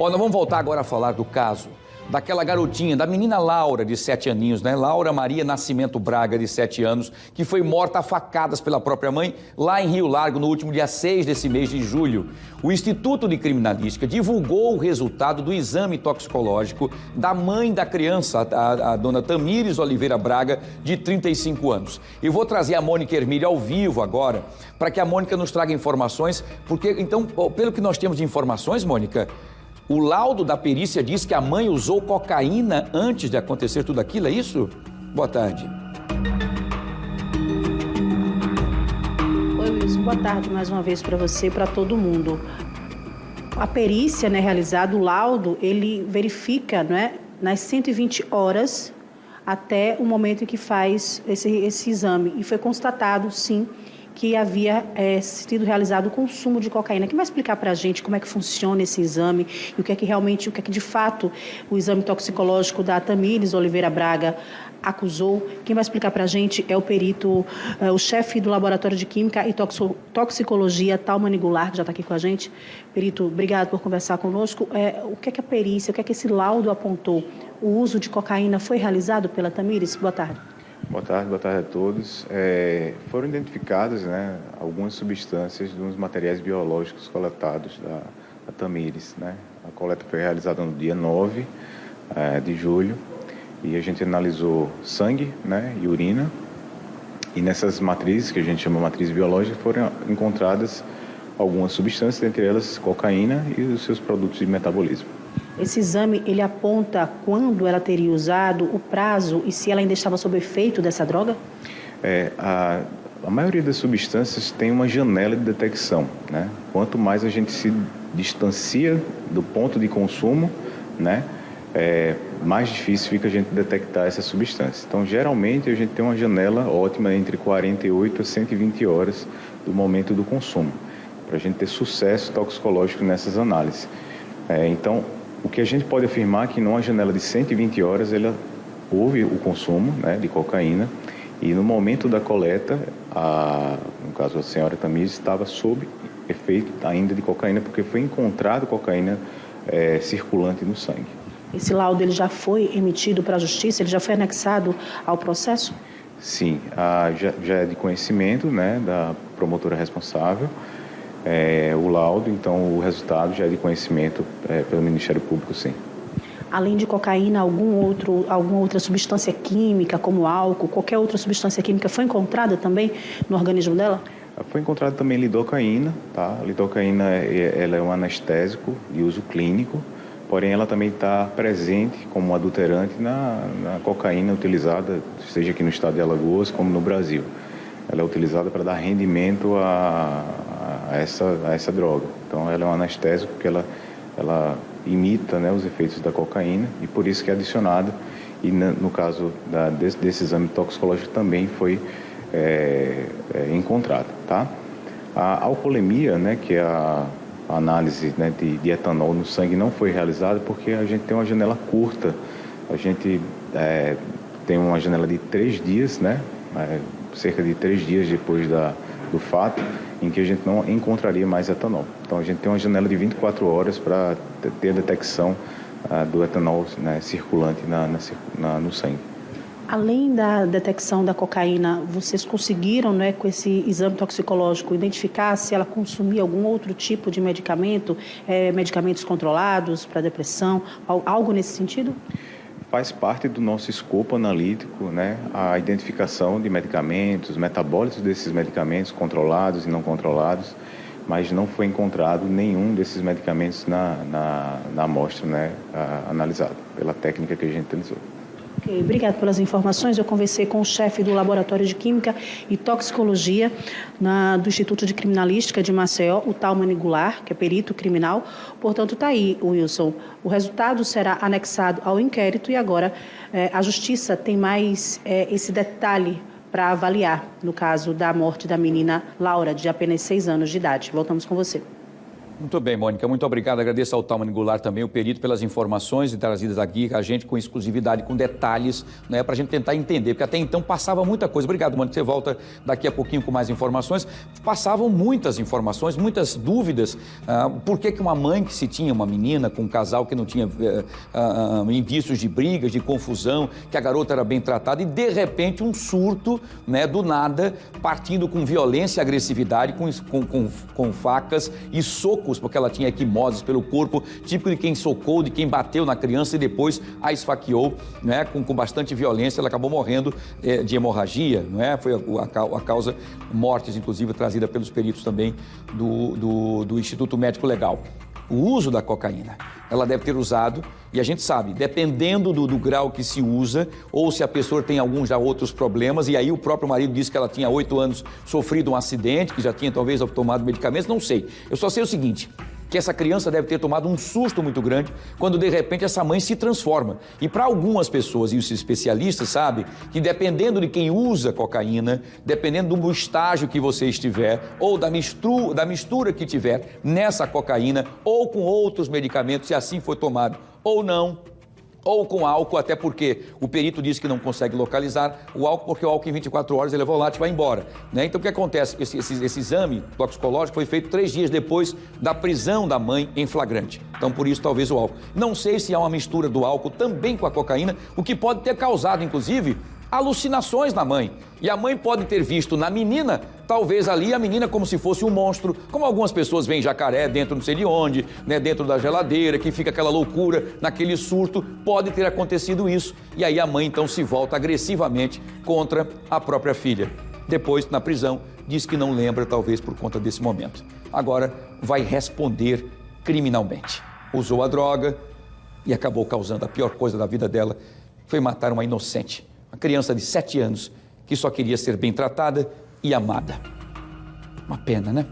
Ó, nós vamos voltar agora a falar do caso daquela garotinha, da menina Laura, de 7 aninhos, né? Laura Maria Nascimento Braga, de 7 anos, que foi morta a facadas pela própria mãe lá em Rio Largo no último dia 6 desse mês de julho. O Instituto de Criminalística divulgou o resultado do exame toxicológico da mãe da criança, a dona Tamires Oliveira Braga, de 35 anos. Eu vou trazer a Mônica Hermílio ao vivo agora, para que a Mônica nos traga informações, porque, então, pelo que nós temos de informações, Mônica, o laudo da perícia diz que a mãe usou cocaína antes de acontecer tudo aquilo, é isso? Boa tarde. Oi, Wilson. Boa tarde mais uma vez para você e para todo mundo. A perícia, né, realizada, o laudo, ele verifica, né, nas 120 horas até o momento em que faz esse exame. E foi constatado, sim, que havia sido realizado o consumo de cocaína. Quem vai explicar para a gente como é que funciona esse exame e o que é que de fato o exame toxicológico da Tamires Oliveira Braga acusou? Quem vai explicar para a gente é o perito, o chefe do Laboratório de Química e Toxicologia, Thalmany Goulart, que já está aqui com a gente. Perito, obrigado por conversar conosco. O que é que a perícia, o que é que esse laudo apontou? O uso de cocaína foi realizado pela Tamires? Boa tarde. Boa tarde a todos. Foram identificadas, né, algumas substâncias dos materiais biológicos coletados da Tamires, né? A coleta foi realizada no dia 9 de julho e a gente analisou sangue, né, e urina. E nessas matrizes, que a gente chama de matriz biológica, foram encontradas algumas substâncias, entre elas cocaína e os seus produtos de metabolismo. Esse exame, ele aponta quando ela teria usado, o prazo e se ela ainda estava sob efeito dessa droga? A maioria das substâncias tem uma janela de detecção, né? Quanto mais a gente se distancia do ponto de consumo, né, mais difícil fica a gente detectar essa substância. Então, geralmente, a gente tem uma janela ótima entre 48 a 120 horas do momento do consumo, para a gente ter sucesso toxicológico nessas análises. Então, o que a gente pode afirmar é que numa janela de 120 horas houve o consumo, né, de cocaína e no momento da coleta, no caso a senhora Tamires, estava sob efeito ainda de cocaína porque foi encontrado cocaína circulante no sangue. Esse laudo ele já foi emitido para a Justiça? Ele já foi anexado ao processo? Sim, já é de conhecimento, né, da promotora responsável. O laudo, então o resultado já é de conhecimento pelo Ministério Público, sim. Além de cocaína, alguma outra substância química, como álcool, qualquer outra substância química foi encontrada também no organismo dela? Foi encontrada também lidocaína, tá? A lidocaína ela é um anestésico de uso clínico, porém ela também está presente como adulterante na cocaína utilizada, seja aqui no estado de Alagoas como no Brasil. Ela é utilizada para dar rendimento a essa droga. Então, ela é um anestésico que ela imita, né, os efeitos da cocaína e por isso que é adicionada. E no caso desse exame toxicológico também foi encontrada, tá? A alcoolemia, né, que é a análise, né, de etanol no sangue não foi realizada porque a gente tem uma janela curta. A gente tem uma janela de 3 dias, né? Cerca de 3 dias depois do fato, em que a gente não encontraria mais etanol. Então, a gente tem uma janela de 24 horas para ter a detecção do etanol, né, circulante no sangue. Além da detecção da cocaína, vocês conseguiram, né, com esse exame toxicológico, identificar se ela consumia algum outro tipo de medicamento, medicamentos controlados para depressão, algo nesse sentido? Faz parte do nosso escopo analítico, né, a identificação de medicamentos, metabólitos desses medicamentos controlados e não controlados, mas não foi encontrado nenhum desses medicamentos na amostra, né, analisada, pela técnica que a gente utilizou. Ok, obrigado pelas informações. Eu conversei com o chefe do Laboratório de Química e Toxicologia do Instituto de Criminalística de Maceió, o Thalmany Goulart, que é perito criminal. Portanto, está aí, Wilson. O resultado será anexado ao inquérito e agora a Justiça tem mais esse detalhe para avaliar, no caso da morte da menina Laura, de apenas 6 anos de idade. Voltamos com você. Muito bem, Mônica, muito obrigado. Agradeço ao Thalmany Goulart também, o perito, pelas informações trazidas aqui, a gente com exclusividade, com detalhes, né, para a gente tentar entender, porque até então passava muita coisa. Obrigado, Mônica, você volta daqui a pouquinho com mais informações. Passavam muitas informações, muitas dúvidas. Por que uma mãe que se tinha uma menina com um casal que não tinha indícios de brigas, de confusão, que a garota era bem tratada e de repente um surto, né, do nada, partindo com violência e agressividade, com facas e socos, porque ela tinha equimoses pelo corpo, típico de quem socou, de quem bateu na criança e depois a esfaqueou, né, com bastante violência. Ela acabou morrendo de hemorragia, não é? Foi a causa, mortes inclusive trazida pelos peritos também do Instituto Médico Legal. O uso da cocaína, ela deve ter usado, e a gente sabe, dependendo do grau que se usa, ou se a pessoa tem alguns já outros problemas, e aí o próprio marido disse que ela tinha 8 anos sofrido um acidente, que já tinha talvez tomado medicamentos, não sei. Eu só sei o seguinte, que essa criança deve ter tomado um susto muito grande quando de repente essa mãe se transforma. E para algumas pessoas, e os especialistas sabem, que dependendo de quem usa cocaína, dependendo do estágio que você estiver, ou da mistura que tiver nessa cocaína, ou com outros medicamentos, se assim foi tomado ou não, ou com álcool, até porque o perito disse que não consegue localizar o álcool, porque o álcool em 24 horas ele é volátil e vai embora, né? Então o que acontece? Esse exame toxicológico foi feito 3 dias depois da prisão da mãe em flagrante. Então por isso talvez o álcool. Não sei se há uma mistura do álcool também com a cocaína, o que pode ter causado inclusive alucinações na mãe. E a mãe pode ter visto na menina, talvez ali a menina como se fosse um monstro, como algumas pessoas veem jacaré dentro não sei de onde, né, dentro da geladeira, que fica aquela loucura, naquele surto, pode ter acontecido isso. E aí a mãe então se volta agressivamente contra a própria filha. Depois, na prisão, diz que não lembra, talvez por conta desse momento. Agora vai responder criminalmente. Usou a droga e acabou causando a pior coisa da vida dela, foi matar uma inocente. Uma criança de 7 anos que só queria ser bem tratada e amada. Uma pena, né?